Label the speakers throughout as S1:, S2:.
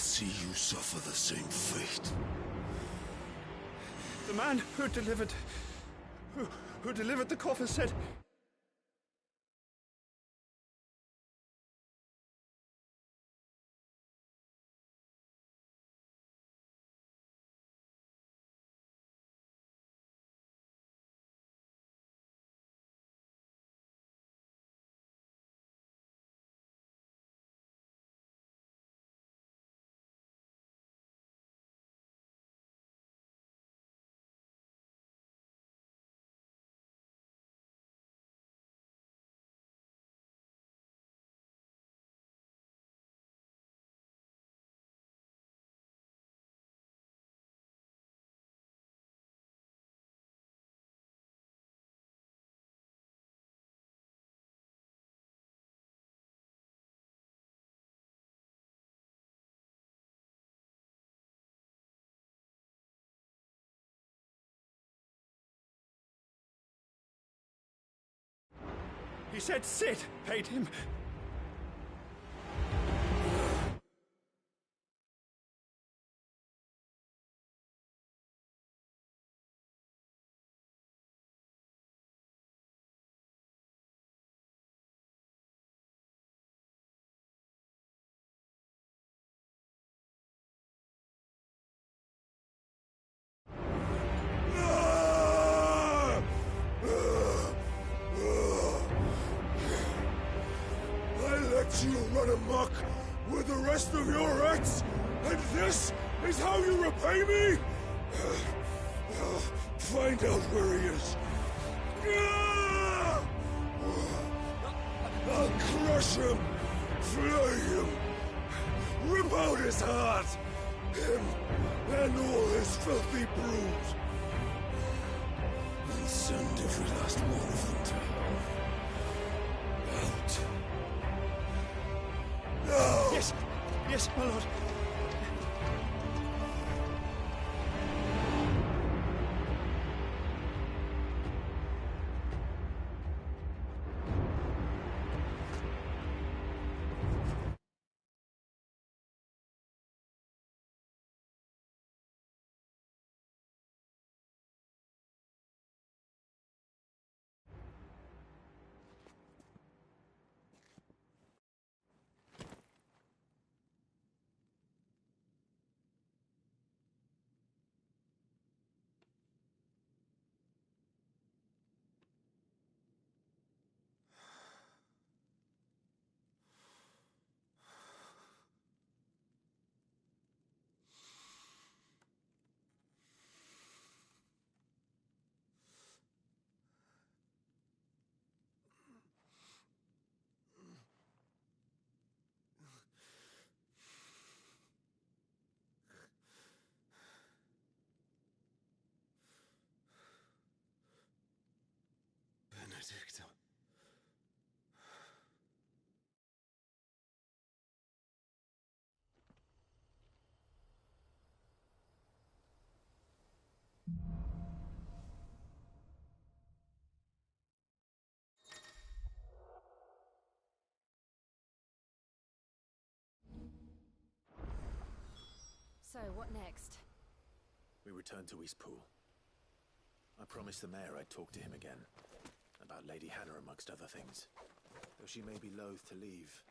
S1: see you suffer the same fate.
S2: The man who delivered the coffer said... He said Sid paid him.
S1: You run amok with the rest of your rats, and this is how you repay me? Find out where he is. I'll crush him, flay him, rip out his heart, him and all his filthy brood, and send every last one of them to hell. Out. No!
S2: Yes, yes, my lord.
S1: Benedicta.
S3: So, what next?
S4: We return to Eastpool. I promised the mayor I'd talk to him again. About Lady Hannah, amongst other things. Though she may be loath to leave.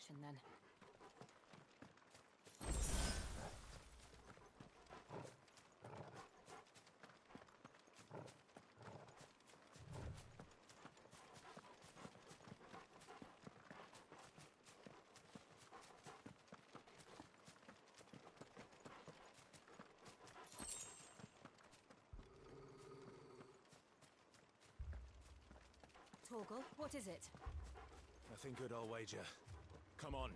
S3: mission then. Torgal, what is it?
S4: Nothing good, I'll wager. Come on.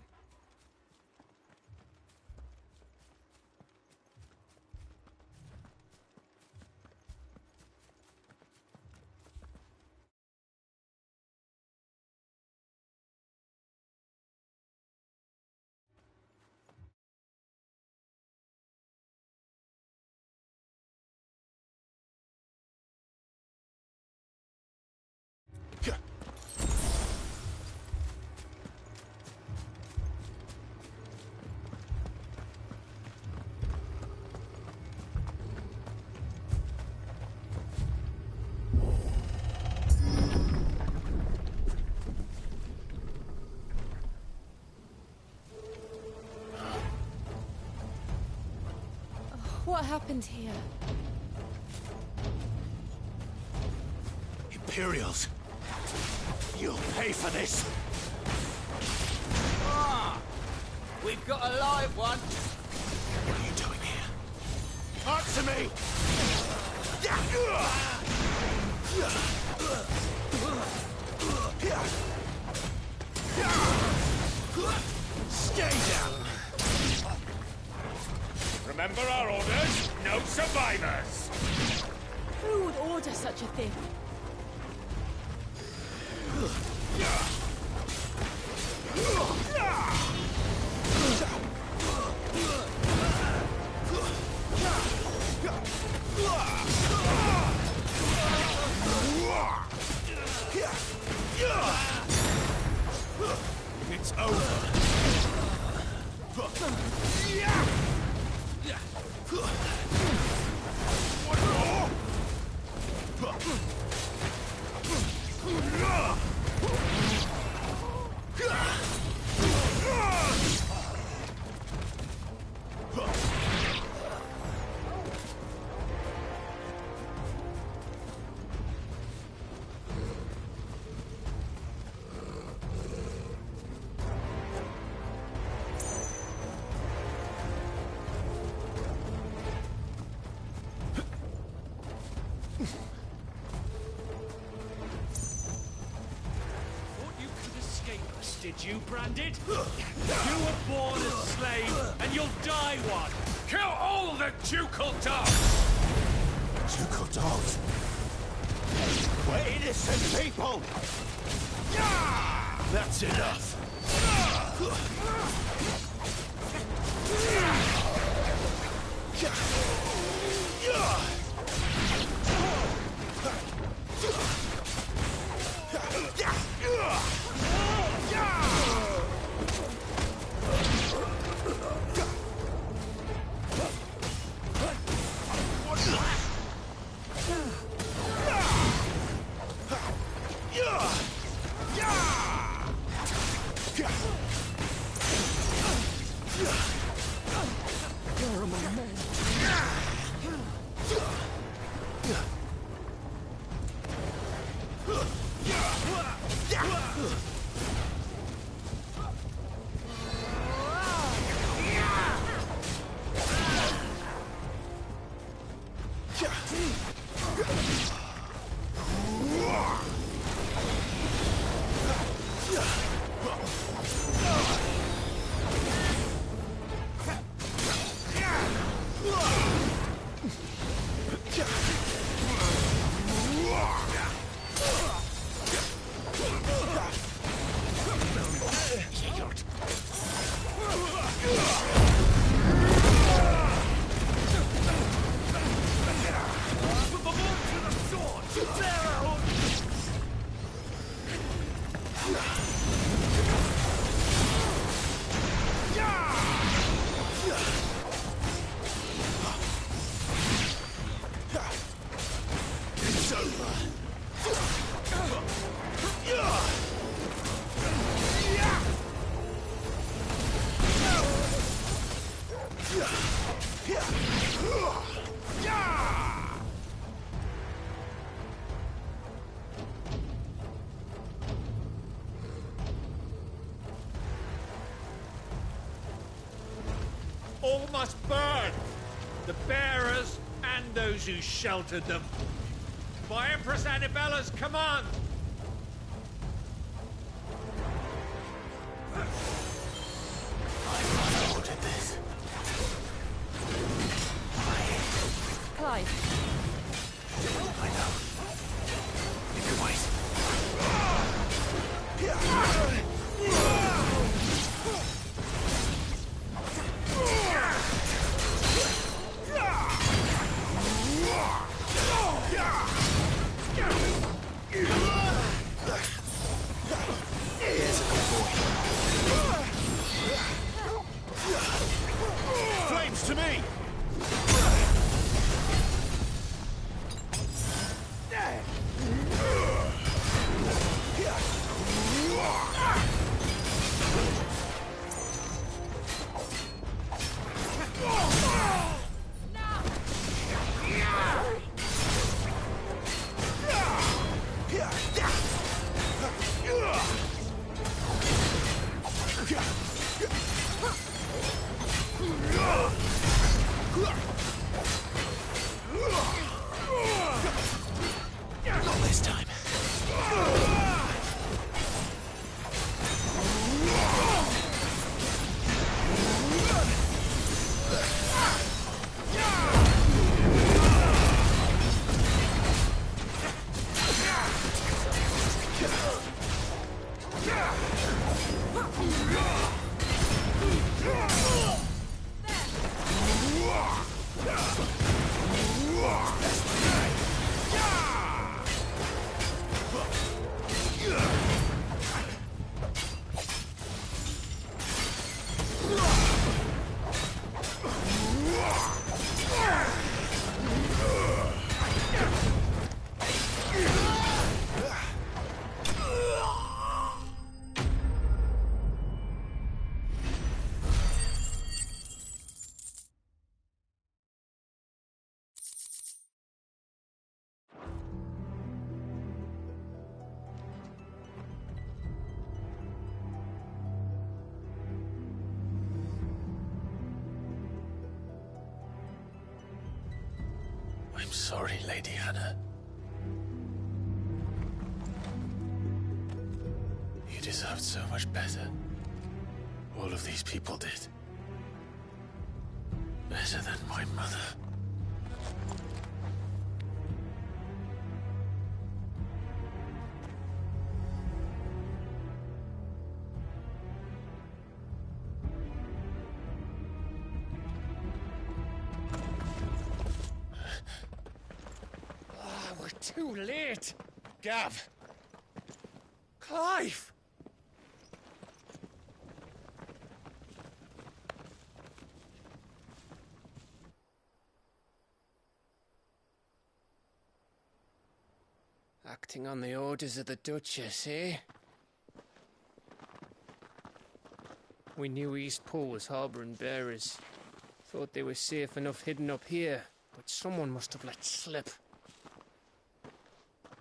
S3: What happened here?
S4: Imperials! You'll pay for this!
S5: Ah! We've got a live one!
S4: What are you doing here? Answer me! Stay down!
S6: Remember our orders? No survivors!
S3: Who would order such a thing?
S4: It's over!
S6: Did you, Branded? You were born a slave, and you'll die one! Kill all the ducal dogs!
S4: Ducal dogs? We're innocent people! That's enough!
S6: Put them all to the sword! must burn! The bearers and those who sheltered them. By Empress Annabella's command!
S4: My mother ordered this.
S3: Clive.
S4: I know. You can wait. There's a good boy. Flames to me! Not this time. I'm sorry, Lady Hannah. You deserved so much better. All of these people did. Better than my mother.
S6: We're too late! Gav! Clive! Acting on the orders of the Duchess, eh? We knew East Pool was harbouring bearers. Thought they were safe enough hidden up here, but someone must have let slip.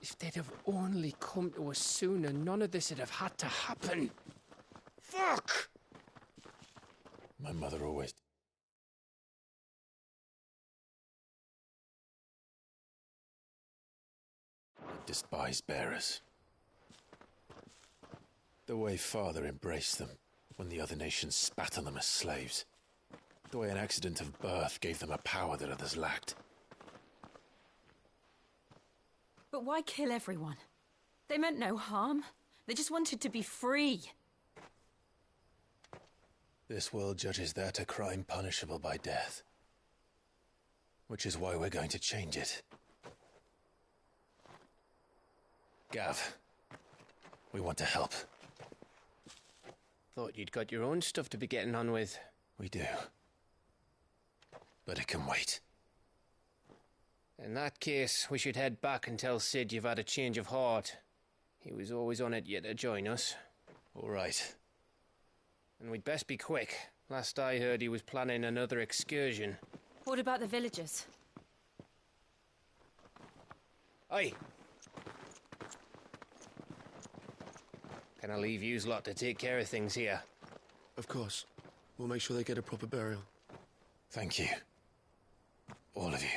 S6: If they'd have only come to us sooner, none of this would have had to happen. Fuck!
S4: My mother always... despised bearers. The way Father embraced them when the other nations spat on them as slaves. The way an accident of birth gave them a power that others lacked.
S3: But why kill everyone? They meant no harm. They just wanted to be free.
S4: This world judges that a crime punishable by death. Which is why we're going to change it. Gav, we want to help.
S6: Thought you'd got your own stuff to be getting on with.
S4: We do. But it can wait.
S6: In that case, we should head back and tell Sid you've had a change of heart. He was always on it yet to join us.
S4: All right.
S6: And we'd best be quick. Last I heard, he was planning another excursion.
S3: What about the villagers?
S6: Aye. Can I leave yous lot to take care of things here?
S2: Of course. We'll make sure they get a proper burial.
S4: Thank you. All of you.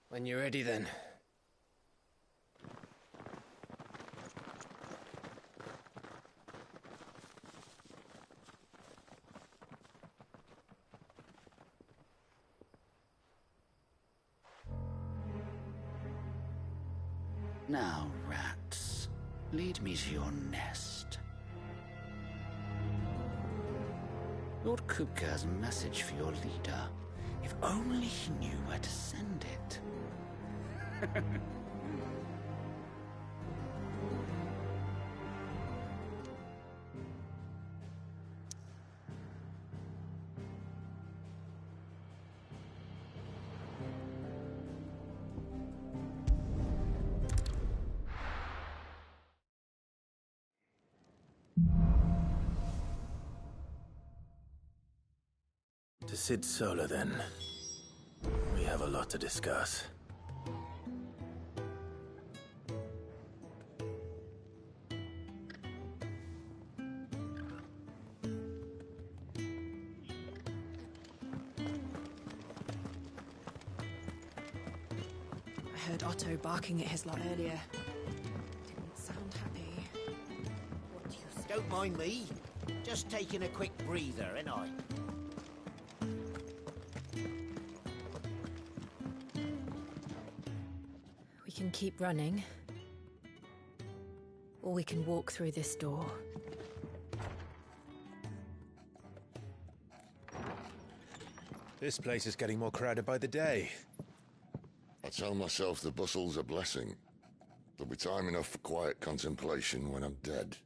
S4: When you're ready, then.
S7: Now, rats, lead me to your nest. Lord Kupka has a message for your leader. If only he knew where to send it.
S4: To Sid Solar, then. We have a lot to discuss.
S3: I heard Otto barking at his lot earlier. Didn't sound happy.
S5: Don't mind me. Just taking a quick breather, ain't I?
S3: We can keep running. Or we can walk through this door.
S4: This place is getting more crowded by the day.
S8: I tell myself the bustle's a blessing. There'll be time enough for quiet contemplation when I'm dead.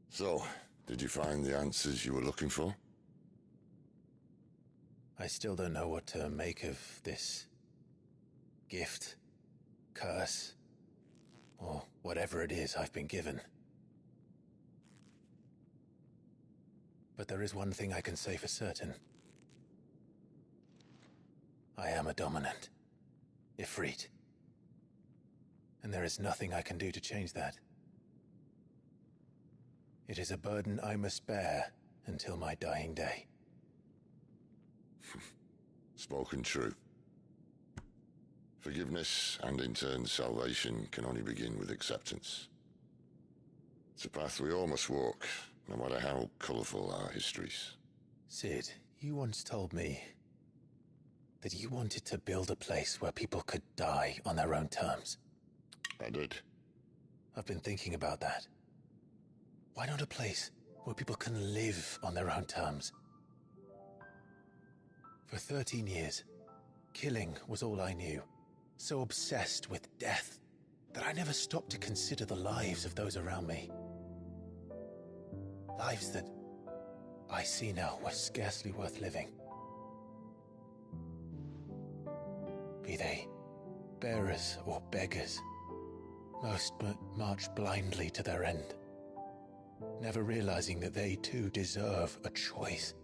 S8: So, did you find the answers you were looking for?
S4: I still don't know what to make of this gift, curse, or whatever it is I've been given. But there is one thing I can say for certain. I am a dominant, Ifrit. And there is nothing I can do to change that. It is a burden I must bear until my dying day.
S8: Spoken true. Forgiveness and in turn salvation can only begin with acceptance. It's a path we all must walk, no matter how colourful our histories.
S4: Sid, you once told me that you wanted to build a place where people could die on their own terms.
S8: I did.
S4: I've been thinking about that. Why not a place where people can live on their own terms? For 13 years, killing was all I knew. So obsessed with death that I never stopped to consider the lives of those around me. Lives that I see now were scarcely worth living. Be they bearers or beggars, most march blindly to their end, never realizing that they too deserve a choice.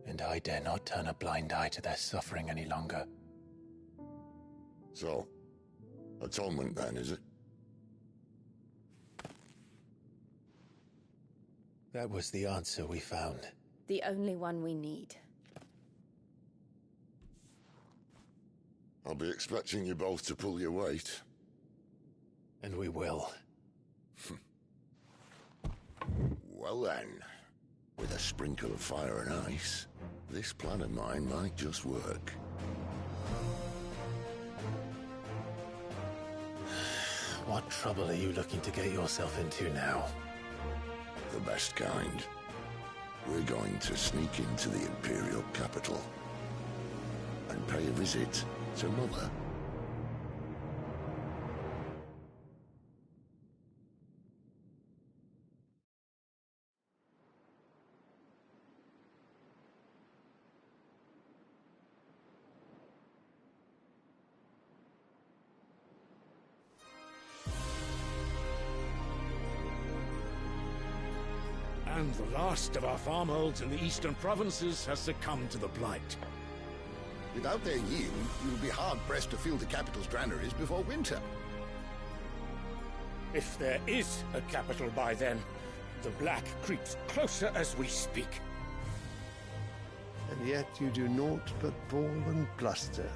S4: And I dare not turn a blind eye to their suffering any longer.
S8: So, atonement then, is it?
S4: That was the answer we found.
S3: The only one we need.
S8: I'll be expecting you both to pull your weight.
S4: And we will.
S8: Well then, with a sprinkle of fire and ice, this plan of mine might just work.
S4: What trouble are you looking to get yourself into now?
S8: The best kind. We're going to sneak into the Imperial capital and pay a visit to Mother.
S6: And the last of our farmholds in the eastern provinces has succumbed to the blight.
S9: Without their yield, you'll be hard-pressed to fill the capital's granaries before winter.
S10: If there is a capital by then, the black creeps closer as we speak.
S11: And yet you do naught but bawl and bluster.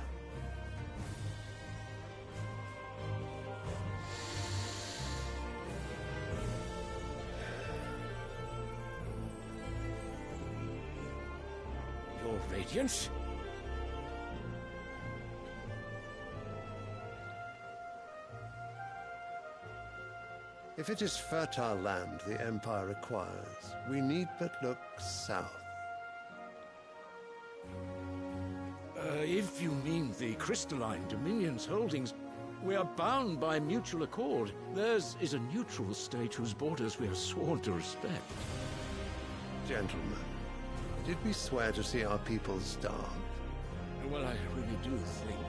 S10: Your Radiance?
S11: If it is fertile land the Empire requires, we need but look south.
S10: If you mean the crystalline Dominion's holdings, we are bound by mutual accord. Theirs is a neutral state whose borders we are sworn to respect.
S11: Gentlemen, did we swear to see our people starve?
S10: Well, I really do think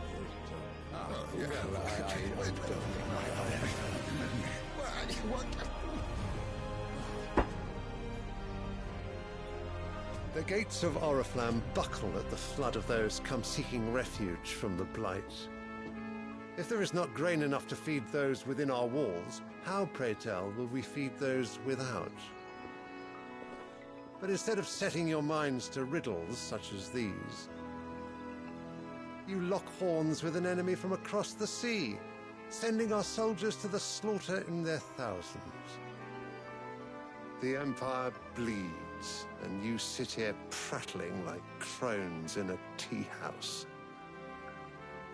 S11: The gates of Oriflamme buckle at the flood of those come seeking refuge from the Blight. If there is not grain enough to feed those within our walls, how, pray tell, will we feed those without? But instead of setting your minds to riddles such as these, you lock horns with an enemy from across the sea, sending our soldiers to the slaughter in their thousands. The Empire bleeds, and you sit here prattling like crones in a tea house.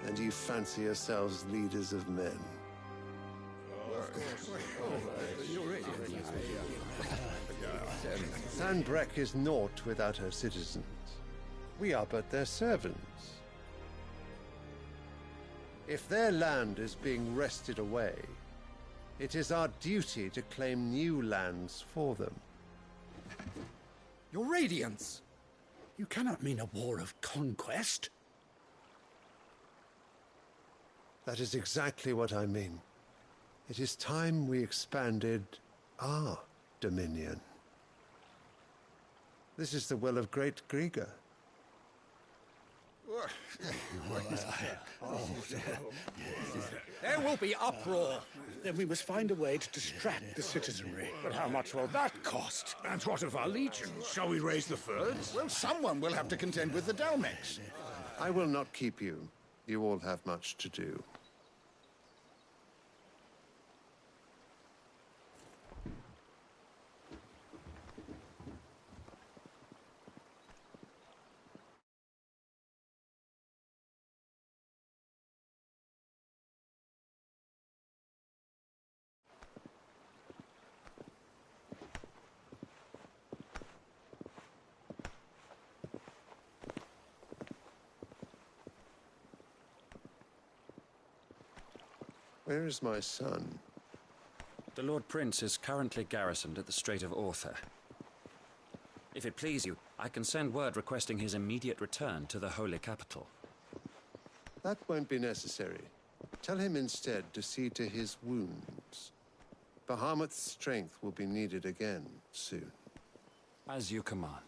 S11: And you fancy yourselves leaders of men. Sanbreque is naught without her citizens. We are but their servants. If their land is being wrested away, it is our duty to claim new lands for them.
S12: Your Radiance!
S7: You cannot mean a war of conquest.
S11: That is exactly what I mean. It is time we expanded our dominion. This is the will of great Grieger.
S12: There will be uproar.
S7: Then we must find a way to distract the citizenry.
S10: But how much will that cost? And what of our legions? Shall we raise the Fyrds?
S9: Well, someone will have to contend with the Dalmex.
S11: I will not keep you. You all have much to do. Where is my son?
S13: The Lord Prince is currently garrisoned at the Strait of Arthur. If it please you, I can send word requesting his immediate return to the Holy Capital.
S11: That won't be necessary. Tell him instead to see to his wounds. Bahamut's strength will be needed again soon.
S13: As you command.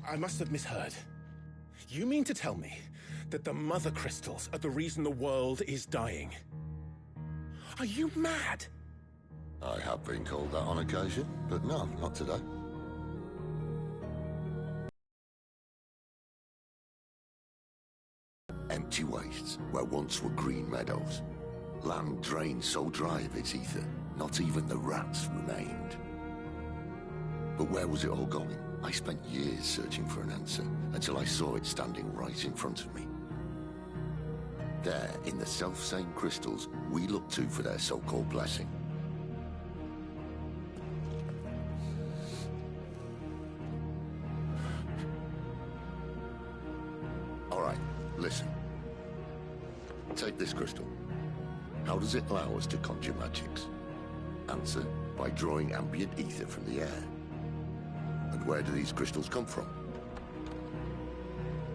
S10: I must have misheard. You mean to tell me that the Mother Crystals are the reason the world is dying? Are you mad?
S8: I have been called that on occasion, but no, not today. Empty wastes where once were green meadows. Land drained so dry of its ether, not even the rats remained. But where was it all going? I spent years searching for an answer, until I saw it standing right in front of me. There, in the self-same crystals we look to for their so-called blessing. All right, listen. Take this crystal. How does it allow us to conjure magics? Answer, by drawing ambient ether from the air. And where do these crystals come from?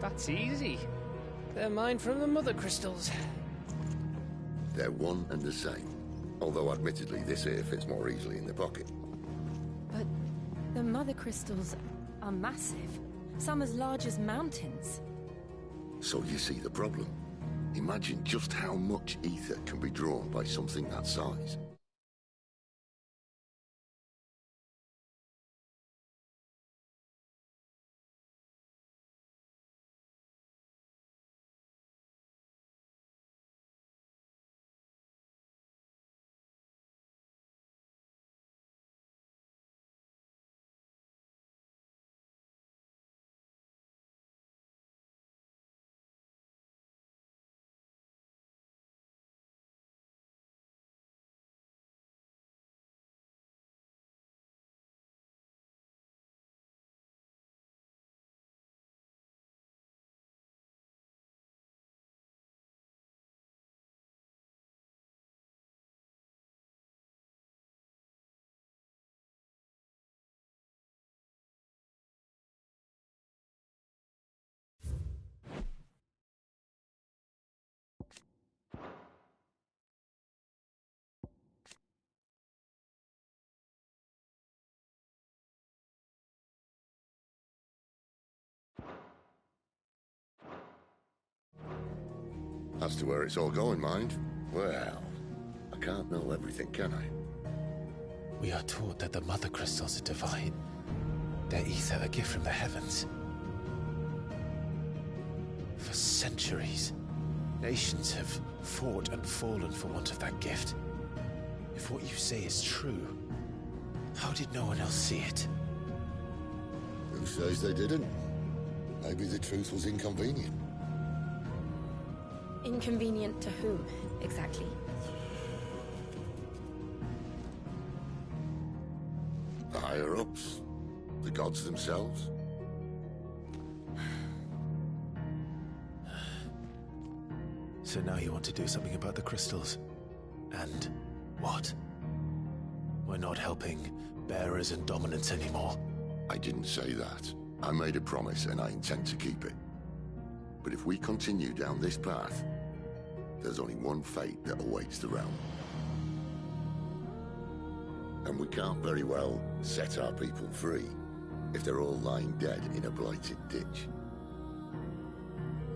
S14: That's easy. They're mined from the Mother Crystals.
S8: They're one and the same. Although admittedly this here fits more easily in the pocket.
S3: But the mother crystals are massive. Some as large as mountains.
S8: So you see the problem. Imagine just how much ether can be drawn by something that size. As to where it's all going, mind? Well, I can't know everything, can I?
S4: We are taught that the mother crystals are divine. Their ether a gift from the heavens. For centuries, nations have fought and fallen for want of that gift. If what you say is true, how did no one else see it?
S8: Who says they didn't? Maybe the truth was inconvenient.
S3: Inconvenient to whom, exactly?
S8: The higher-ups? The gods themselves?
S4: So now you want to do something about the crystals? And what? We're not helping bearers and dominants anymore.
S8: I didn't say that. I made a promise and I intend to keep it. But if we continue down this path, there's only one fate that awaits the realm. And we can't very well set our people free if they're all lying dead in a blighted ditch.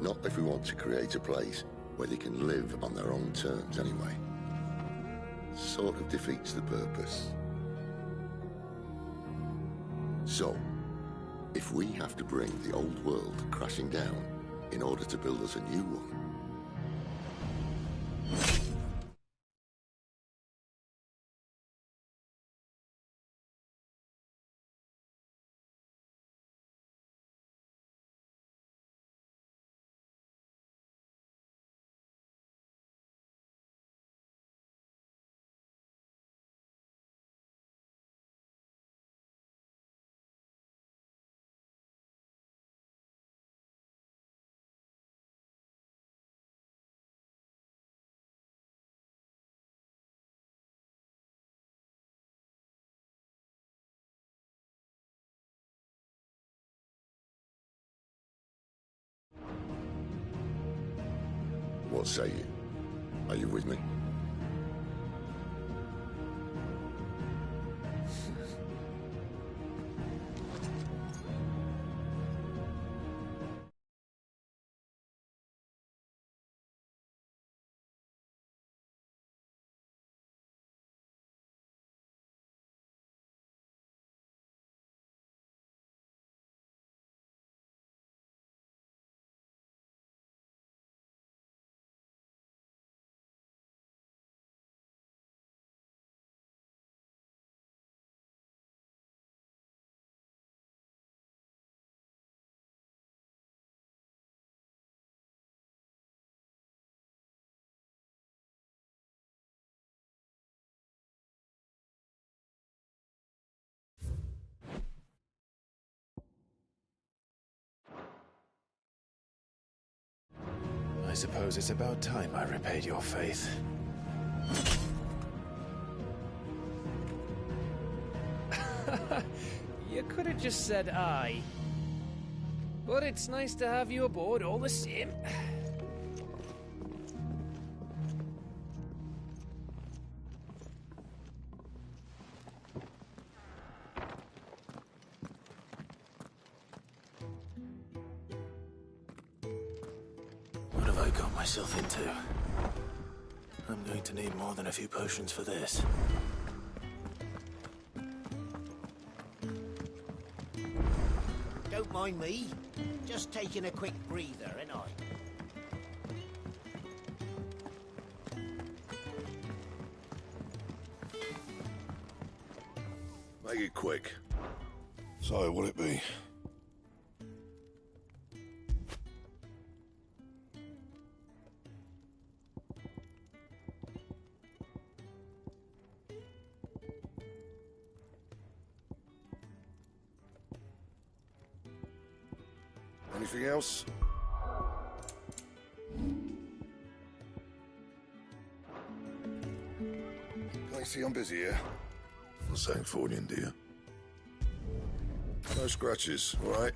S8: Not if we want to create a place where they can live on their own terms anyway. Sort of defeats the purpose. So, if we have to bring the old world crashing down in order to build us a new one, what say you? Are you with me?
S4: I suppose it's about time I repaid your faith.
S14: You could have just said aye. But it's nice to have you aboard all the same.
S4: I got myself into? I'm going to need more than a few potions for this.
S5: Don't mind me. Just taking a quick breather, ain't I?
S1: Make it quick. So, what'll it be? Anything else? Can I see I'm busy here? For Sangfordian, dear. No scratches, all right?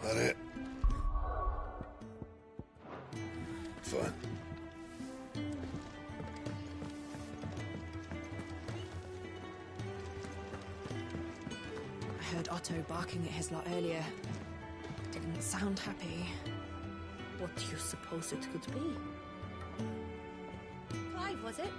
S1: That it? Fine.
S3: I heard Otto barking at his lot earlier. Didn't sound happy.
S15: What do you suppose it could be?
S16: Clive, was it?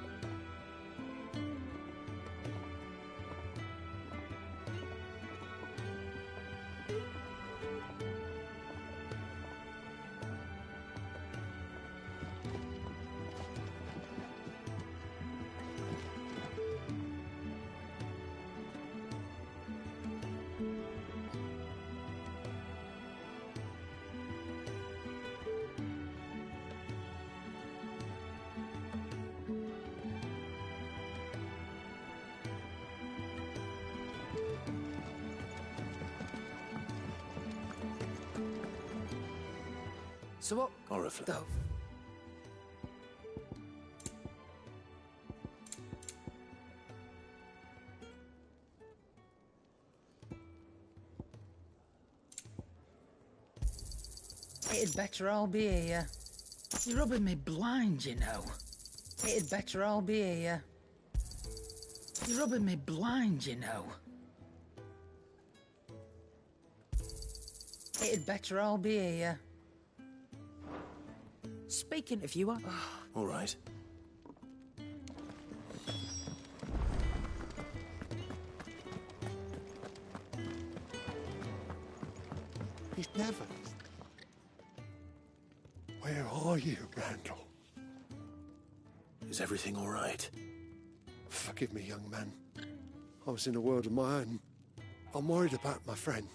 S14: So what?
S4: Oriflamme.
S14: Though.
S17: It'd better all be here. You're rubbing me blind, you know. It'd better all be here. You're rubbing me blind, you know. It'd better all be here.
S14: Speaking of you,
S4: All right.
S11: He's never. Where are you, Randall?
S4: Is everything all right?
S11: Forgive me, young man. I was in a world of my own. I'm worried about my friend.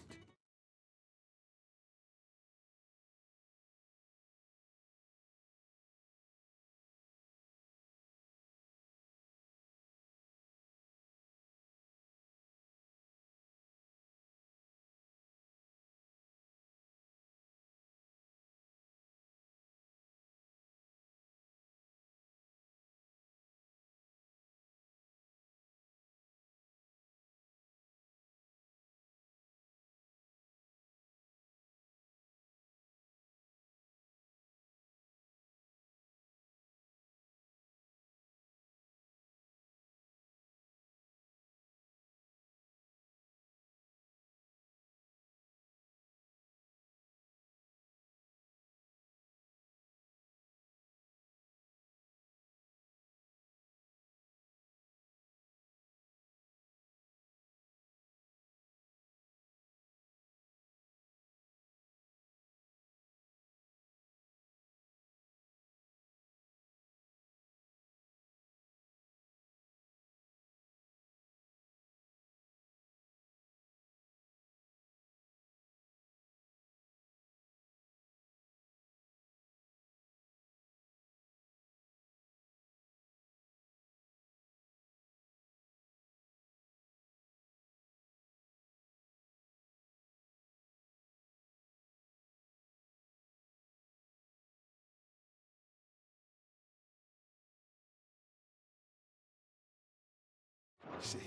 S11: See,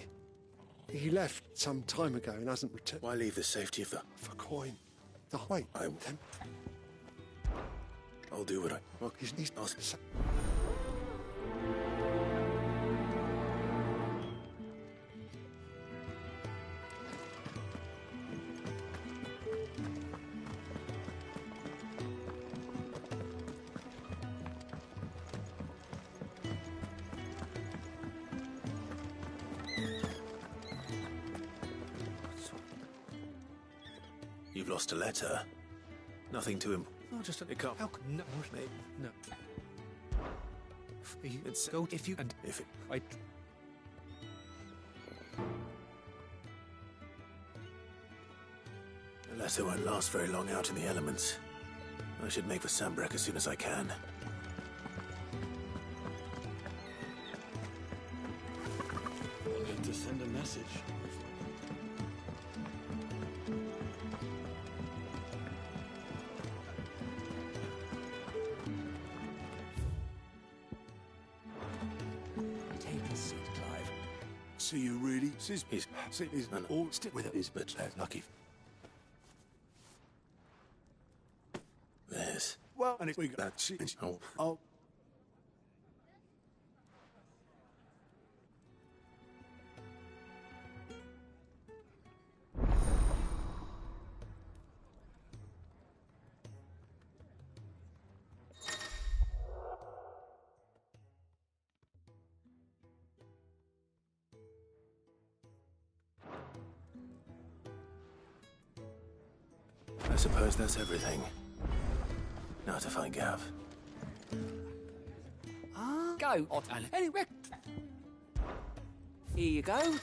S11: he left some time ago and hasn't returned.
S4: Why leave the safety of the...
S11: For coin. Oh, wait.
S4: I'll do what I...
S11: Well, he's...
S4: you've lost a letter. Nothing to him.
S2: Oh, just
S4: It can't.
S2: How no, mate, no. It's go if you and
S4: If it.
S2: I.
S4: The letter won't last very long out in the elements. I should make for Sambrek as soon as I can.
S2: I'll need to send a message.
S4: Take a seat, Clive.
S1: So you really...
S4: He's and all stick with it is but lucky. There's.
S1: Well, and if we got that shit... Oh.
S4: I suppose that's everything. Now to find Gav.
S14: Go. Anyway. Here you go.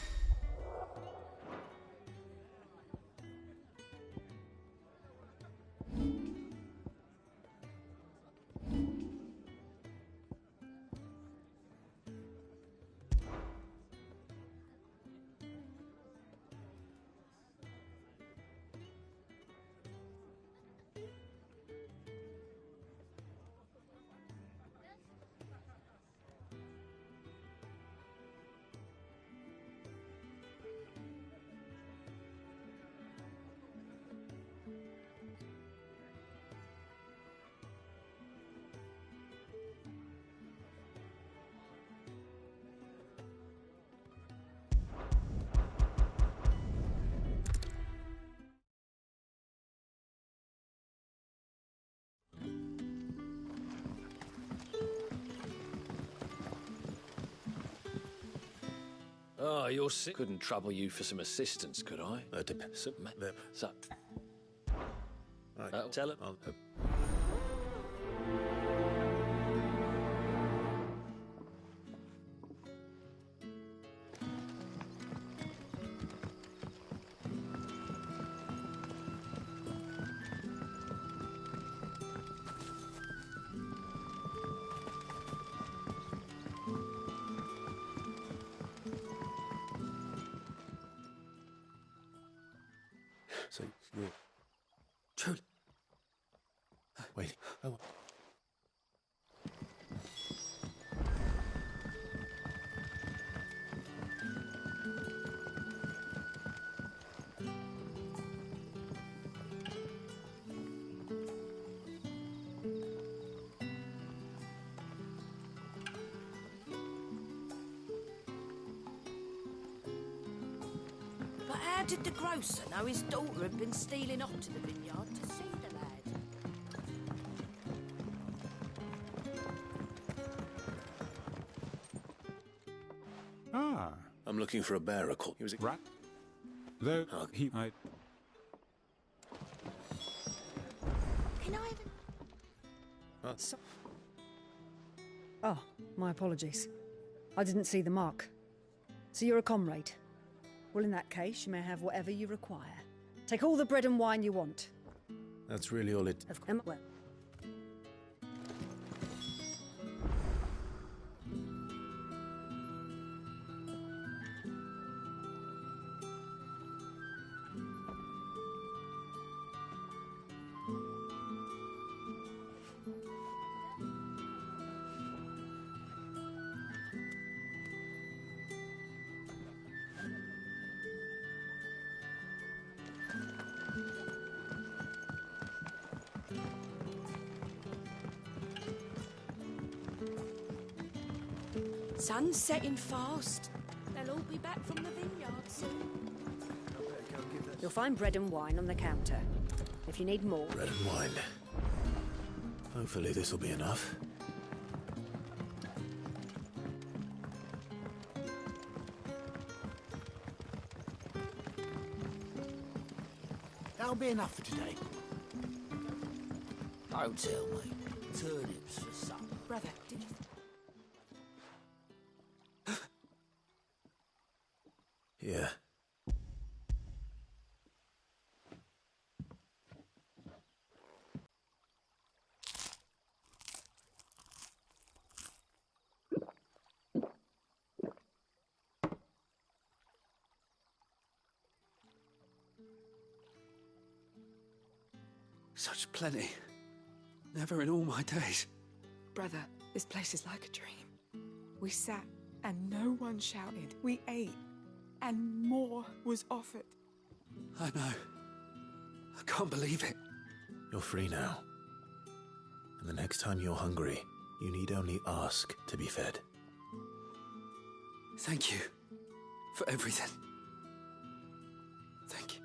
S16: Oh, you're sick. Couldn't trouble you for some assistance, could I?
S4: Depends.
S16: So,
S4: Right.
S16: tell him.
S4: So you're truly wait. Oh.
S15: But how did the grocer know his daughter had been stealing off to the vineyard to see the lad?
S18: Ah.
S4: I'm looking for a bearer called.
S18: He was a rat. Though he I
S15: Can I even...
S3: Oh, my apologies. I didn't see the mark. So you're a comrade. Well, in that case, you may have whatever you require. Take all the bread and wine you want.
S4: That's really all it.
S3: Of course. Well.
S15: Sun's setting fast. They'll all be back from the vineyard soon.
S3: You'll find bread and wine on the counter. If you need more...
S4: Bread and wine. Hopefully this will be enough.
S5: That'll be enough for today.
S17: Don't tell me. Turnips for supper.
S15: Brother, did you...
S4: Yeah.
S6: Such plenty. Never in all my days.
S19: Brother, this place is like a dream. We sat and no one shouted. We ate and more was offered.
S6: I know. I can't believe it.
S4: You're free now. And the next time you're hungry, you need only ask to be fed.
S6: Thank you for everything. Thank you.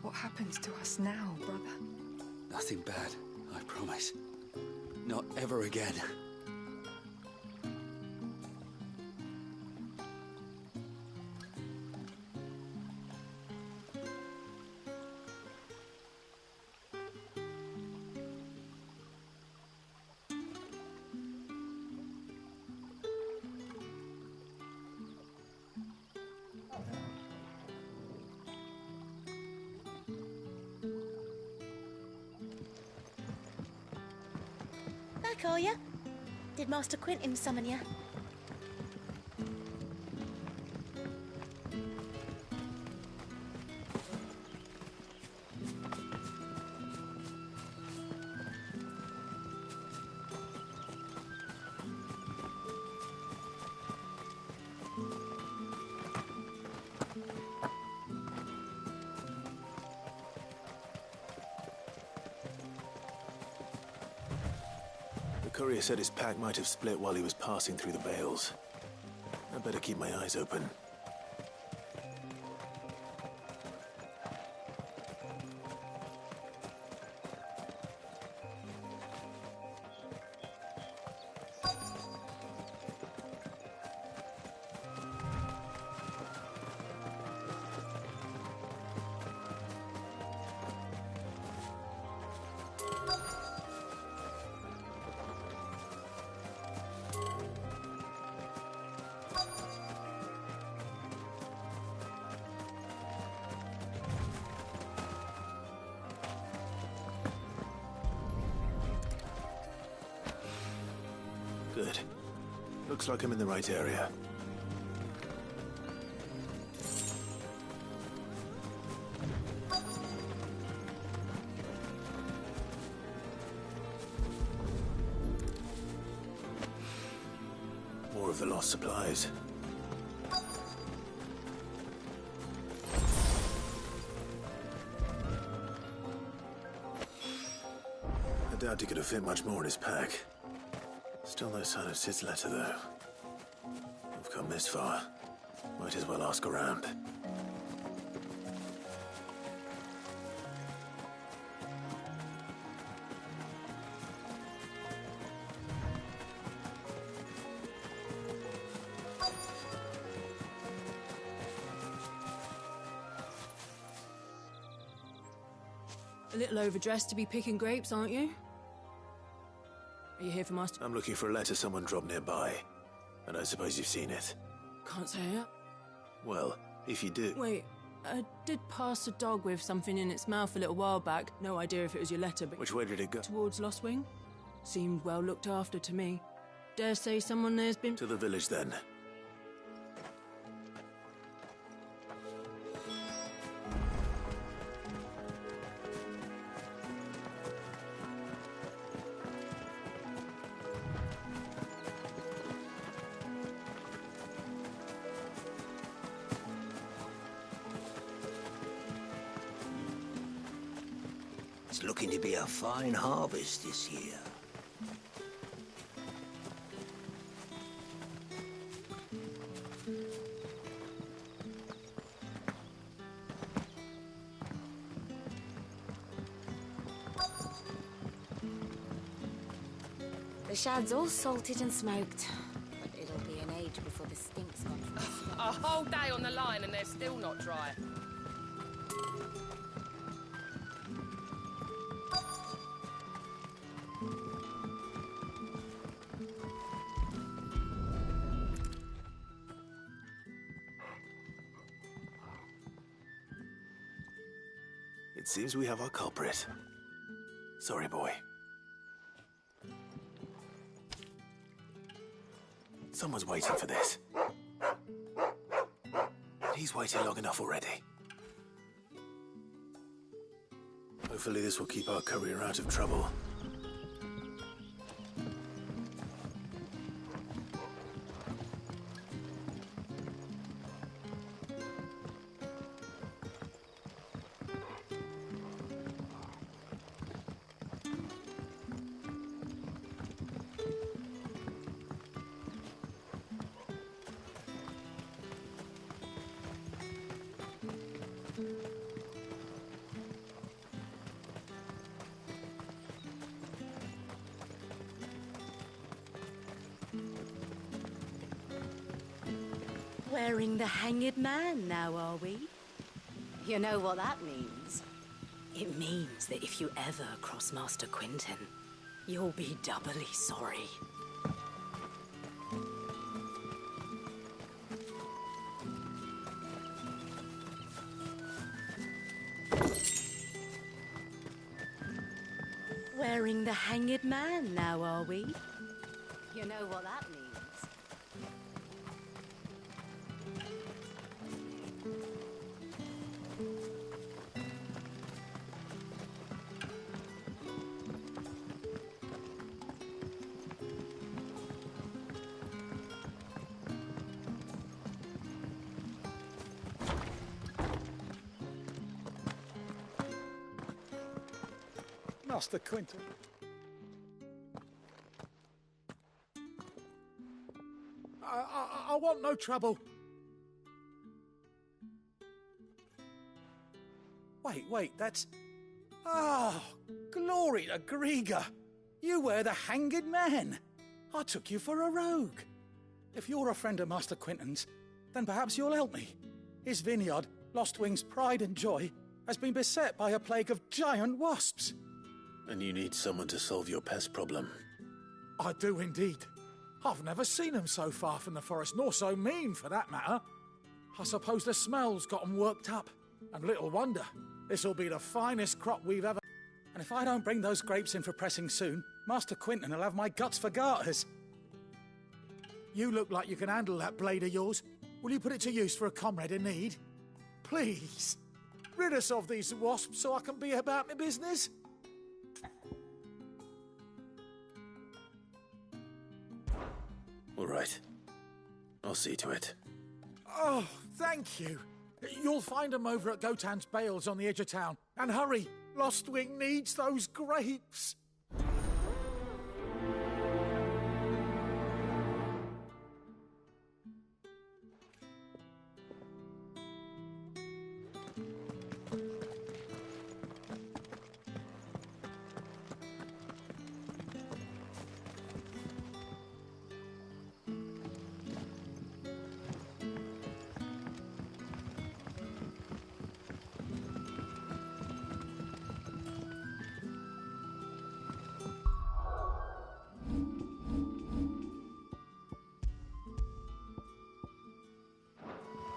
S19: What happens to us now, brother?
S6: Nothing bad, I promise. Not ever again.
S20: Back, are you? Did Master Quentin summon you?
S4: The courier said his pack might have split while he was passing through the bales. I'd better keep my eyes open. Good. Looks like I'm in the right area. More of the lost supplies. I doubt he could have fit much more in his pack. Still no sign of Sid's letter, though. We've come this far. Might as well ask around.
S15: A little overdressed to be picking grapes, aren't you? Are you here for Master?
S4: I'm looking for a letter someone dropped nearby. And I suppose you've seen it.
S15: Can't say it.
S4: Well, if you do...
S15: Wait, I did pass a dog with something in its mouth a little while back. No idea if it was your letter, but...
S4: Which way did it go?
S15: Towards Lost Wing. Seemed well looked after to me. Dare say someone there's been...
S4: To the village, then.
S5: It's looking to be a fine harvest this year.
S15: The shad's all salted and smoked, but it'll be an age before the stink's gone from the stomach.
S14: A whole day on the line and they're still not dry.
S4: It seems we have our culprit. Sorry, boy. Someone's waiting for this. He's waited long enough already. Hopefully this will keep our career out of trouble.
S15: Wearing the hanged man now, are we? You know what that means? It means that if you ever cross Master Quinton, you'll be doubly sorry. Wearing the hanged man now, are we? You know what that means?
S12: Master Quinton. I want no trouble. Wait, that's... Oh, glory to Grieger. You wear the hanged man. I took you for a rogue. If you're a friend of Master Quinton's, then perhaps you'll help me. His vineyard, Lostwing's pride and joy, has been beset by a plague of giant wasps.
S4: And you need someone to solve your pest problem.
S12: I do indeed. I've never seen them so far from the forest, nor so mean, for that matter. I suppose the smell's got 'em worked up. And little wonder. This'll be the finest crop we've ever... And if I don't bring those grapes in for pressing soon, Master Quinton will have my guts for garters. You look like you can handle that blade of yours. Will you put it to use for a comrade in need? Please. Rid us of these wasps so I can be about my business.
S4: All right. I'll see to it.
S12: Oh, thank you. You'll find them over at Gotan's Bales on the edge of town. And hurry, Lostwing needs those grapes.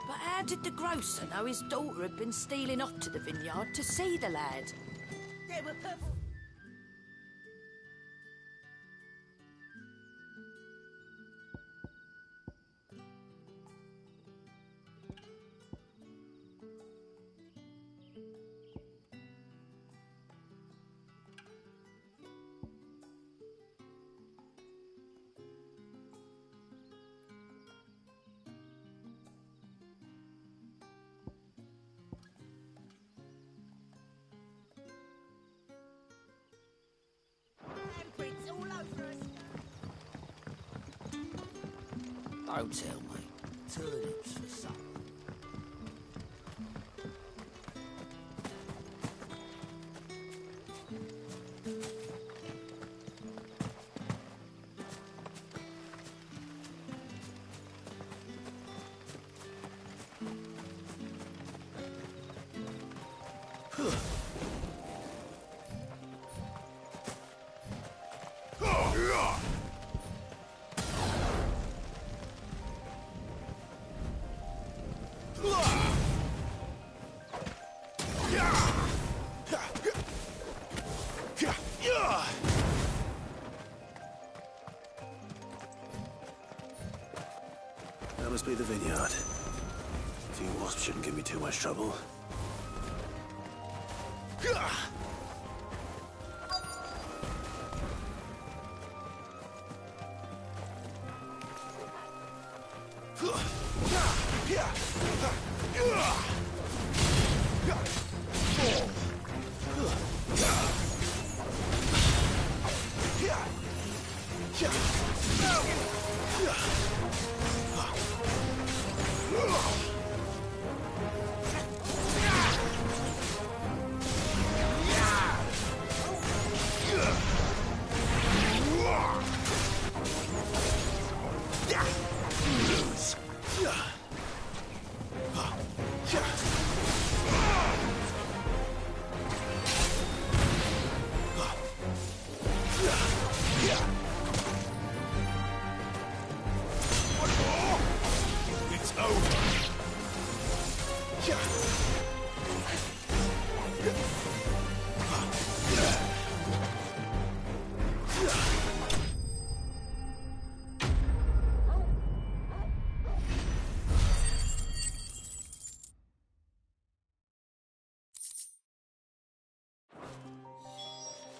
S15: But how did the grocer know his daughter had been stealing off to the vineyard to see the lad? They were purple. Handprints all over us.
S7: Don't tell me. Turnips for supper.
S1: That must be the vineyard. A few wasps shouldn't give me too much trouble. It's over.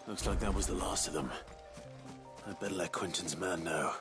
S1: Looks like that was the last of them. I'd better let Quentin's man know.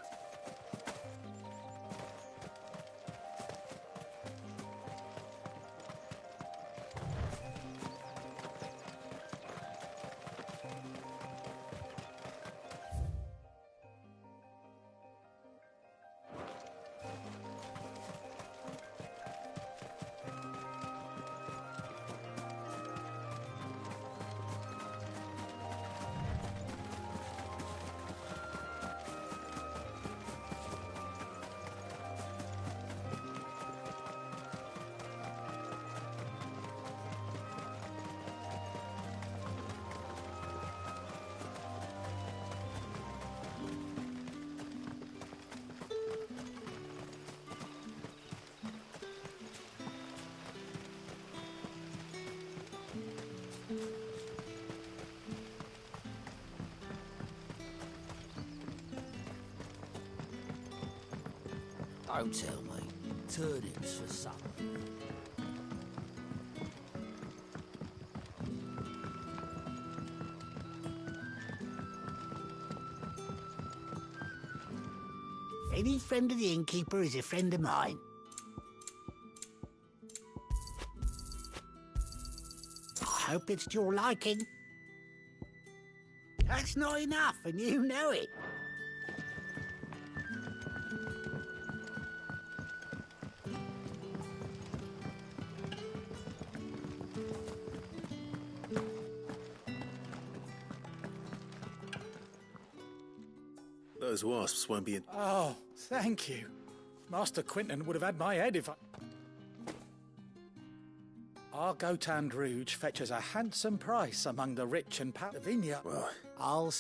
S5: Don't tell me. Turnips for supper. Any friend of the innkeeper is a friend of mine. I hope it's to your liking. That's not enough, and you know it.
S1: Those wasps won't be in...
S12: Oh, thank you. Master Quinton would have had my head if I... Our Gotand Rouge fetches a handsome price among the rich and powerful vineyard.
S1: Well,
S5: I'll...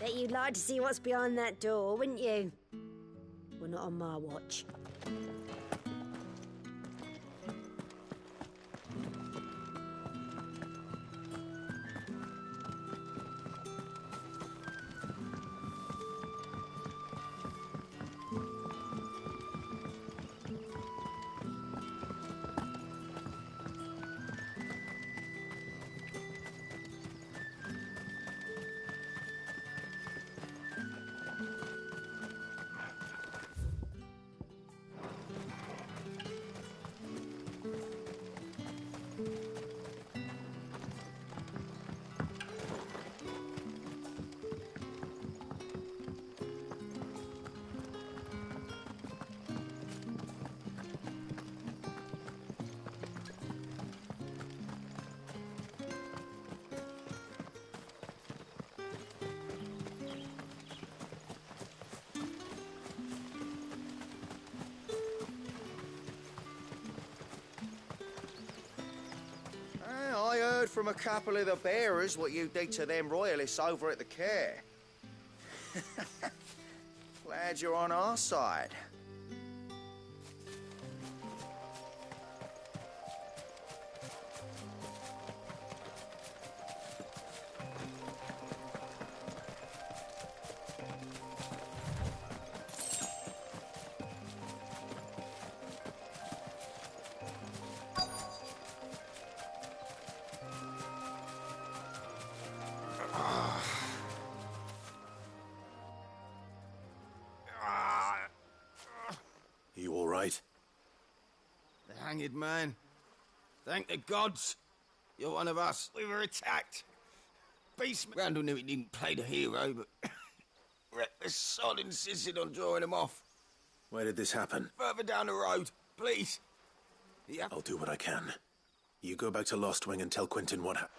S20: Bet you'd like to see what's behind that door, wouldn't you? Well, not on my watch.
S5: from a couple of the bearers what you did to them royalists over at the care. Glad you're on our side.
S21: You all right?
S22: The hanged man. Thank the gods. You're one of us. We were attacked. Beastman. Randall knew he didn't play the hero, but reckless sod insisted on drawing him off.
S21: Where did this happen?
S22: Further down the road, please. Yeah.
S21: I'll do what I can. You go back to Lost Wing and tell Quentin what happened.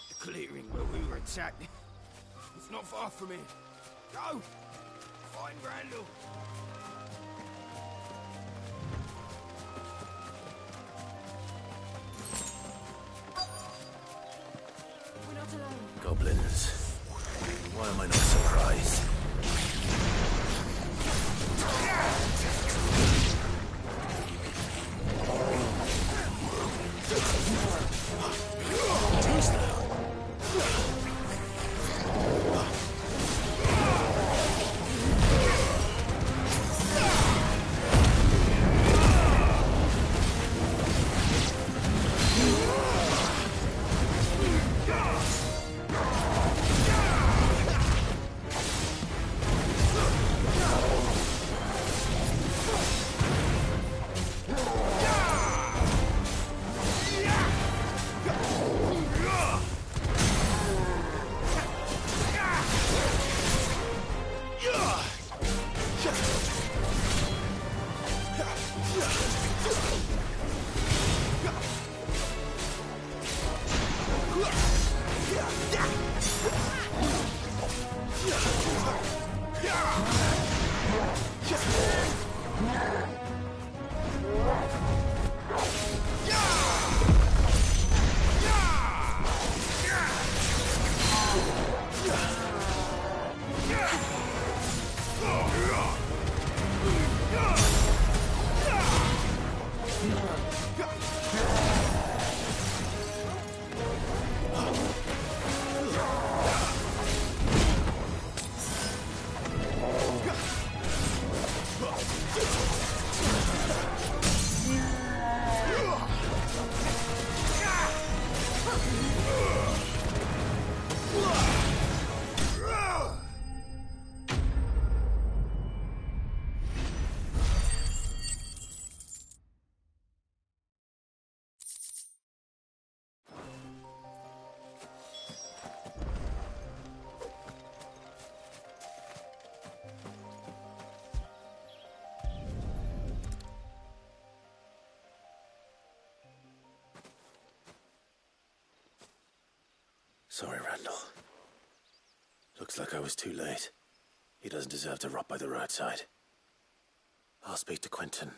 S22: The clearing where we were attacked. It's not far from here. Go! Find Randall.
S19: We're not alone.
S21: Goblins. Why am I not surprised? Who's that? Sorry, Randall. Looks like I was too late. He doesn't deserve to rot by the roadside. I'll speak to Quentin.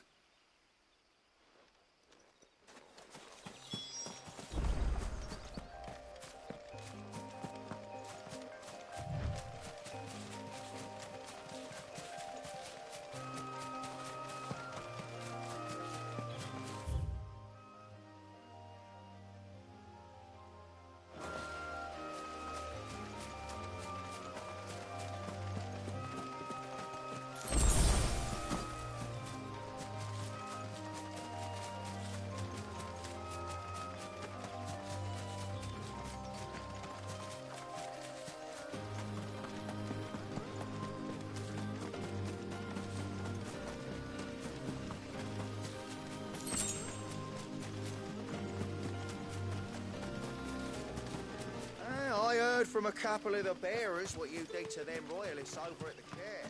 S5: I heard from a couple of the bearers what you did to them royalists over at the care.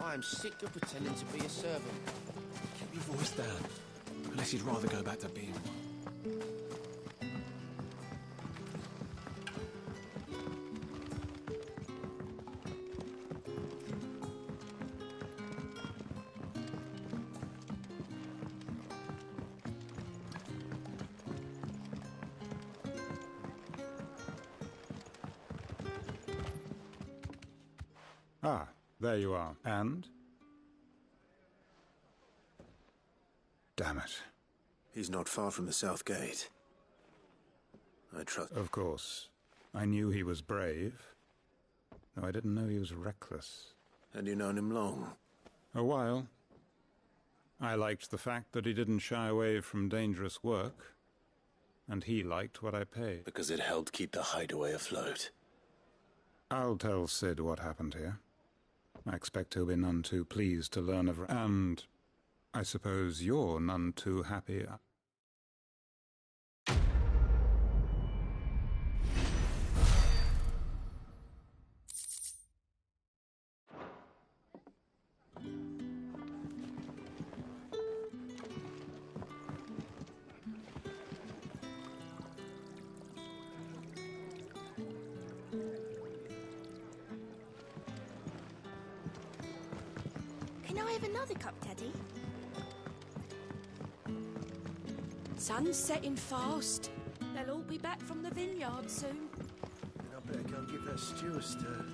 S22: I am sick of pretending to be a servant.
S10: Keep your voice down. Unless you'd rather go back to being one.
S18: Ah, there you are. And? Damn it.
S21: He's not far from the south gate. I trust...
S18: Of course. I knew he was brave, though I didn't know he was reckless.
S21: And you known him long?
S18: A while. I liked the fact that he didn't shy away from dangerous work, and he liked what I paid.
S21: Because it helped keep the hideaway afloat.
S18: I'll tell Sid what happened here. I expect he'll be none too pleased to learn of... And I suppose you're none too happy...
S9: Can I have another cup, Teddy? Sun's setting fast. They'll all be back from the vineyard soon.
S2: Then I better go give that stew a stir.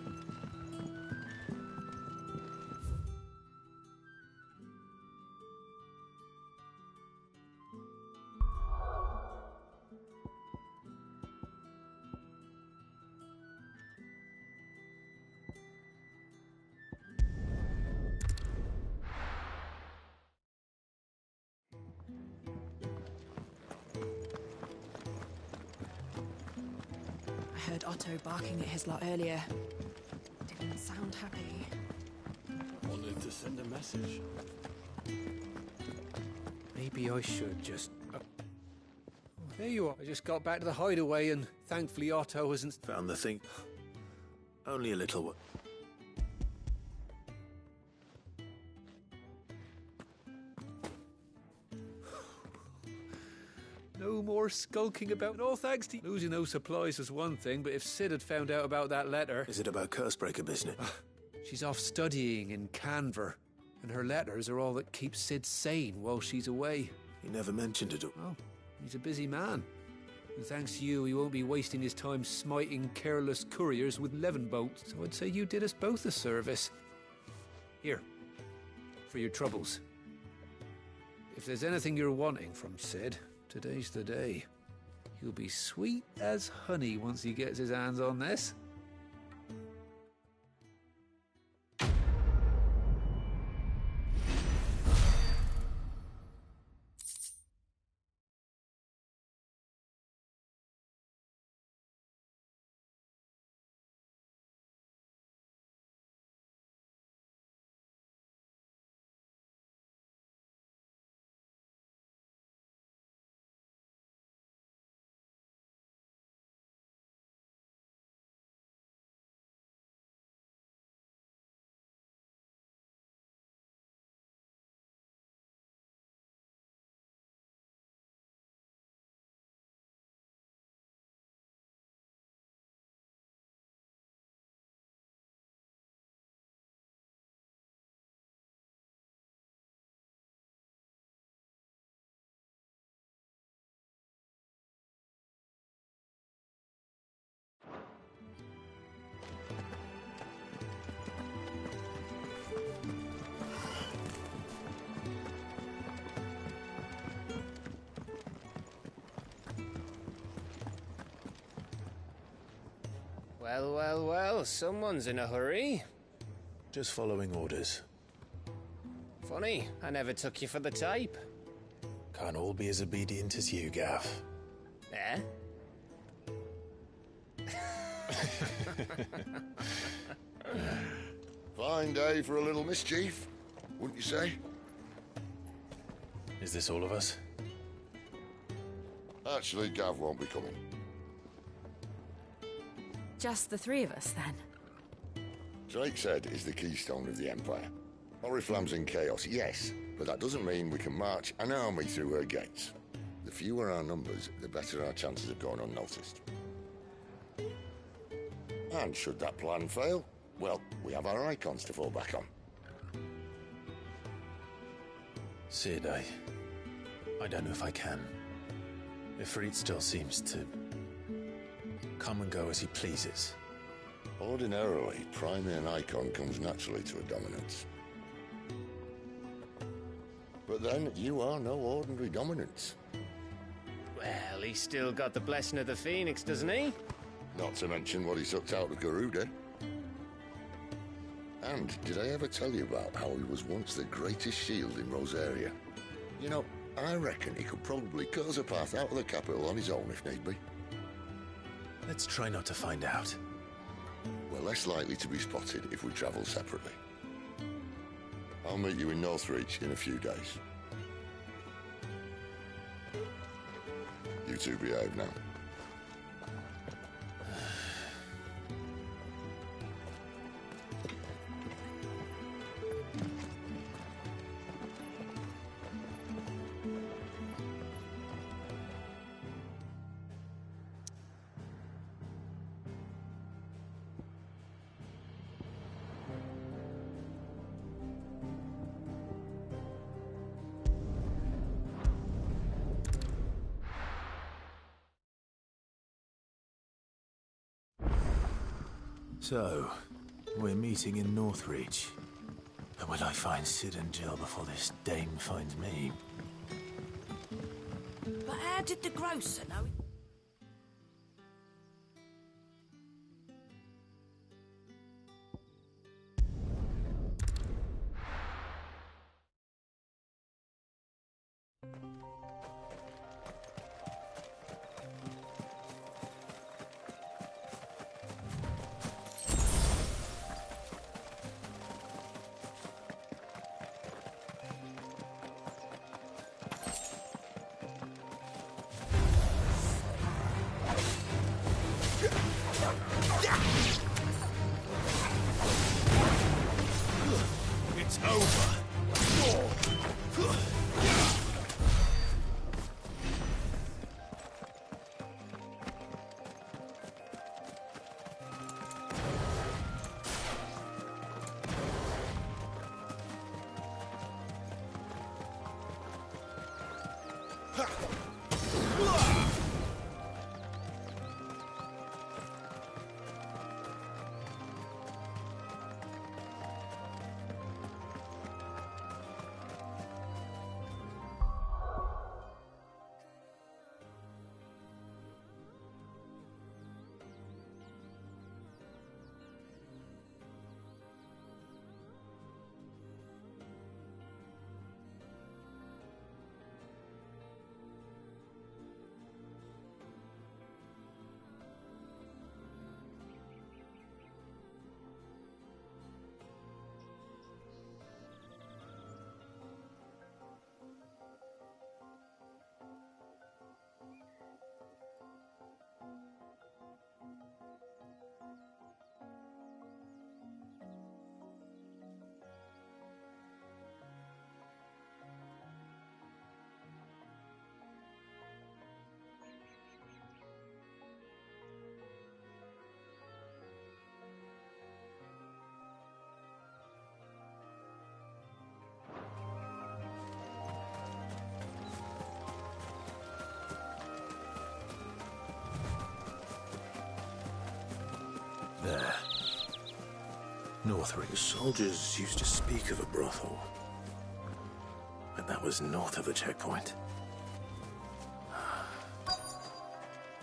S19: I heard Otto barking at his lot earlier. Didn't sound happy.
S2: Wanted to send a message.
S14: Maybe I should just... Oh, there you are. I just got back to the hideaway and thankfully Otto hasn't...
S21: Found the thing. Only a little...
S14: No more skulking about. No thanks to... Losing those supplies was one thing, but if Sid had found out about that letter...
S21: Is it about Cursebreaker business?
S14: She's off studying in Canver, and her letters are all that keep Sid sane while she's away.
S21: He never mentioned it.
S14: Oh, he's a busy man. And thanks to you, he won't be wasting his time smiting careless couriers with levin bolts. So I'd say you did us both a service. Here, for your troubles. If there's anything you're wanting from Sid, today's the day. He'll be sweet as honey once he gets his hands on this.
S16: Well, well, well, someone's in a hurry.
S21: Just following orders.
S16: Funny, I never took you for the type.
S21: Can't all be as obedient as you, Gav.
S16: Eh?
S8: Fine day for a little mischief, wouldn't you say?
S21: Is this all of us?
S8: Actually, Gav won't be coming.
S19: Just the three of us, then?
S8: Drake said is the keystone of the Empire. Oriflamme's in chaos, yes, but that doesn't mean we can march an army through her gates. The fewer our numbers, the better our chances of going unnoticed. And should that plan fail, well, we have our icons to fall back on.
S4: Sid, I don't know if I can. Ifrit still seems to come and go as he pleases.
S8: Ordinarily, priming an icon comes naturally to a dominance. But then, you are no ordinary dominance.
S11: Well, he's still got the blessing of the Phoenix, doesn't he?
S8: Not to mention what he sucked out of Garuda. And did I ever tell you about how he was once the greatest shield in Rosaria? You know, I reckon he could probably cut us a path out of the capital on his own if need be.
S4: Let's try not to find out.
S8: We're less likely to be spotted if we travel separately. I'll meet you in Northreach in a few days. You two behave now.
S4: So, we're meeting in Northreach. But will I find Sid and Jill before this dame finds me?
S9: But how did the grocer know?
S6: It's over.
S4: There. Northreach.
S21: The soldiers used to speak of a brothel. But that was north of the checkpoint.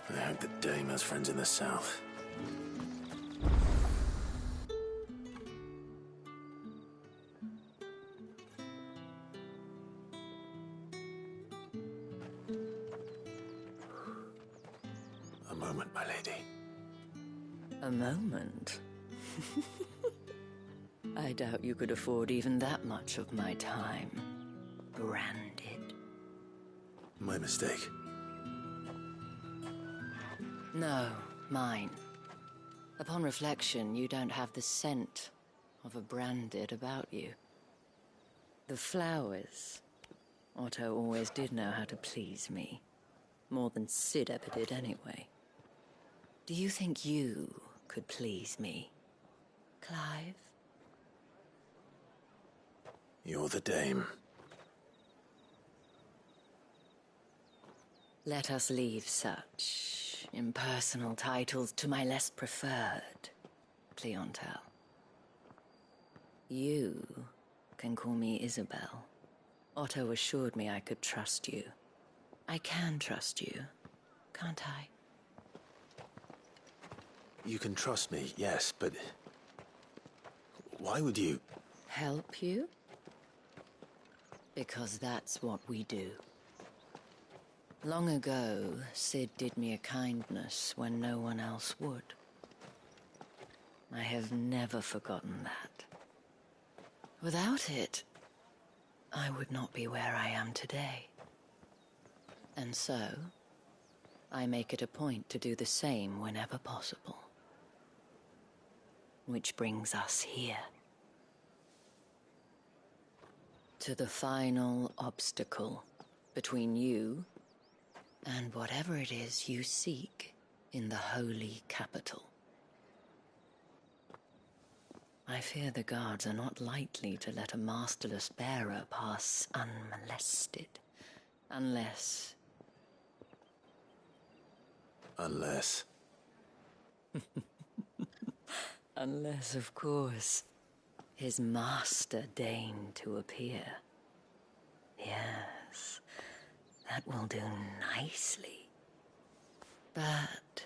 S21: I hope the dame has friends in the south.
S4: A moment, my lady.
S13: A moment? I doubt you could afford even that much of my time. Branded.
S21: My mistake.
S13: No, mine. Upon reflection, you don't have the scent of a branded about you. The flowers. Otto always did know how to please me. More than Sid ever did anyway. Do you think you could please me, Clive?
S21: You're the dame.
S13: Let us leave such impersonal titles to my less preferred clientele. You can call me Isabel. Otto assured me I could trust you. I can trust you, can't I?
S21: You can trust me, yes, but... why would you...
S13: Help you? Because that's what we do. Long ago, Sid did me a kindness when no one else would. I have never forgotten that. Without it, I would not be where I am today. And so, I make it a point to do the same whenever possible. Which brings us here. To the final obstacle between you and whatever it is you seek in the holy capital. I fear the guards are not likely to let a masterless bearer pass unmolested. Unless...
S21: Unless...
S13: Unless, of course, his master deigned to appear. Yes, that will do nicely. But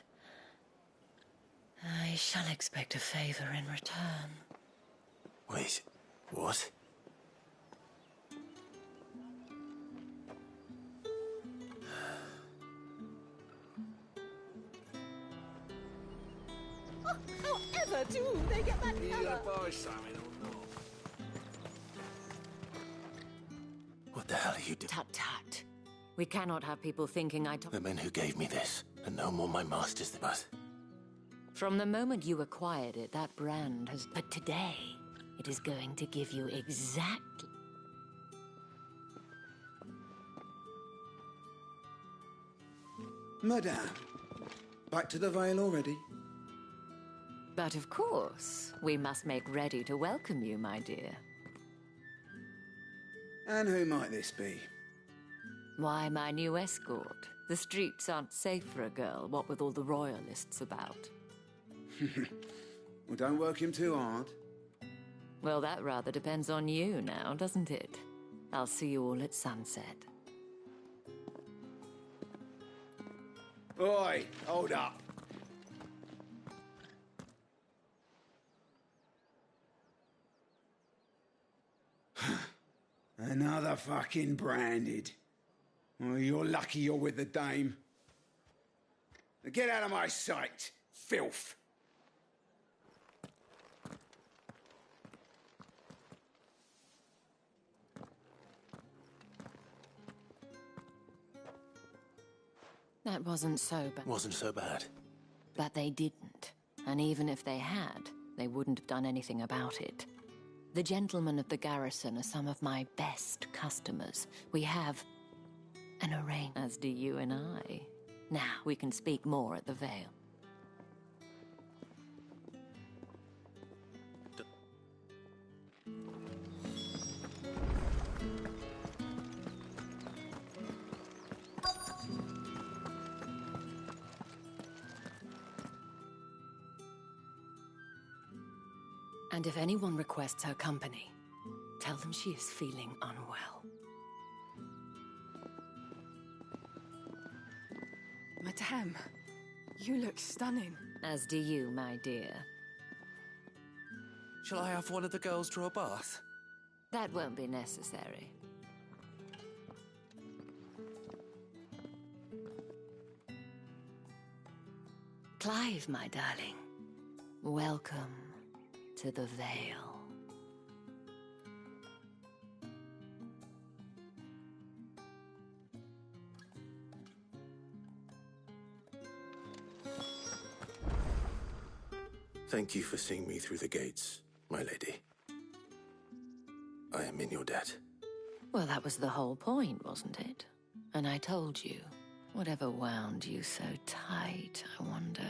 S13: I shall expect a favor in return.
S21: Wait, what?
S9: However do they get that colour?
S21: buy something or not? What the hell are you doing?
S13: Tut tut. We cannot have people thinking I...
S21: The men who gave me this are no more my masters than us.
S13: From the moment you acquired it, that brand has... But today, it is going to give you exactly...
S3: Madame, back to the Vale already?
S13: But of course, we must make ready to welcome you, my dear.
S3: And who might this be?
S13: Why, my new escort. The streets aren't safe for a girl, what with all the royalists about.
S3: Well, don't work him too hard.
S13: Well, that rather depends on you now, doesn't it? I'll see you all at sunset.
S3: Oi, hold up. Another fucking branded. Well, you're lucky you're with the dame. Now get out of my sight, filth.
S13: That wasn't so bad.
S21: Wasn't so bad.
S13: But they didn't. And even if they had, they wouldn't have done anything about it. The gentlemen of the garrison are some of my best customers. We have an arrangement, as do you and I. Now, we can speak more at the Vale. And if anyone requests her company, tell them she is feeling unwell.
S19: Madame, you look stunning.
S13: As do you, my dear.
S6: Shall I have one of the girls draw a bath?
S13: That won't be necessary. Clive, my darling, welcome to the Vale.
S21: Thank you for seeing me through the gates, my lady. I am in your debt.
S13: Well, that was the whole point, wasn't it? And I told you, whatever wound you so tight, I wonder.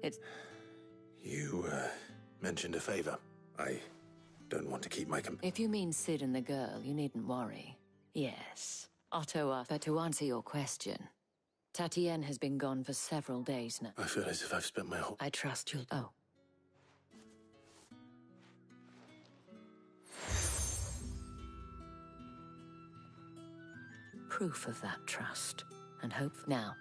S13: It's...
S21: You, mentioned a favor. I don't want to keep my
S13: If you mean Sid and the girl, you needn't worry. Yes, Otto asked. But to answer your question, Tatienne has been gone for several days now.
S21: I feel as if I've spent my whole...
S13: I trust you'll... Oh. Proof of that trust, and hope now.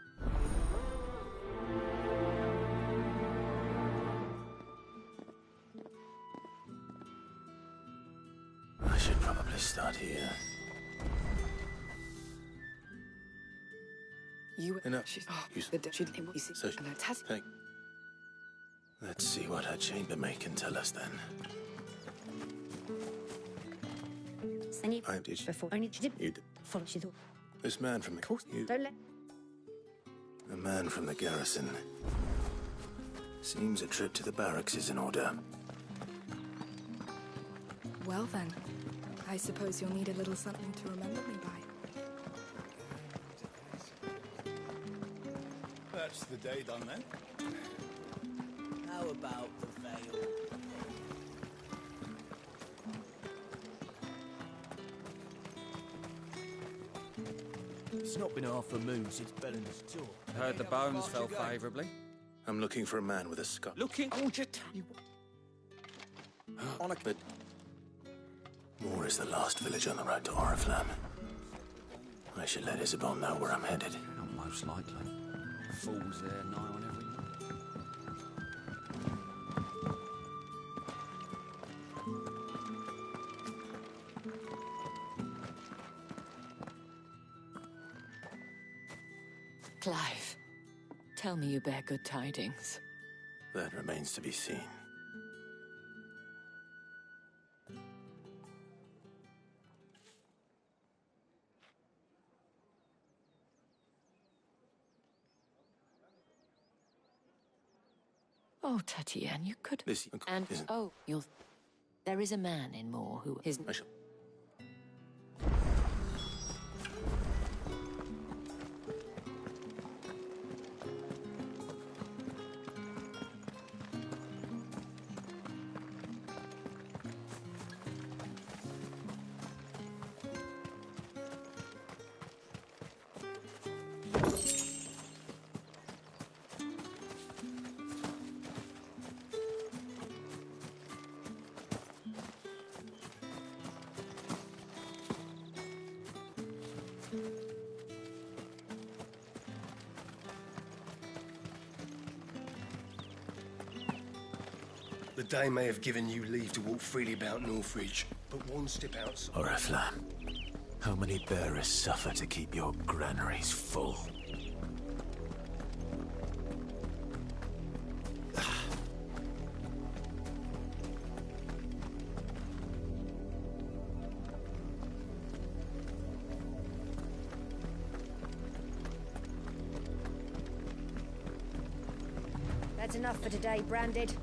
S21: I should probably start here.
S19: You...
S21: Enough.
S19: So...
S21: Thank... Let's see what her chambermaid can tell us then. I did.
S20: Before only did
S21: you did.
S20: Follow she thought.
S21: This man from the...
S20: Of course. Don't let...
S21: A man from the garrison. Seems a trip to the barracks is in order.
S19: Well then, I suppose you'll need a little something to remember me by.
S1: That's the day done then.
S22: How about the veil?
S15: It's not been half a moon since Belen's tour.
S21: Heard the bones fell favourably. I'm looking for a man with a scar.
S15: Looking? I want you to tell you what.
S21: On a... But... Moore is the last village on the road to Oriflamme. I should let Isabel know where I'm headed.
S15: Not most likely. Fools there nigh on every night.
S13: Clive, tell me you bear good tidings.
S21: That remains to be seen.
S13: Oh, Tatienne, you could...
S21: This
S13: and,
S21: isn't...
S13: oh, you'll... There is a man in Moore who is...
S21: I shall...
S1: The day may have given you leave to walk freely about Northridge, but one step outside...
S21: Oriflamme, how many bearers suffer to keep your granaries full?
S20: That's enough for today, Branded.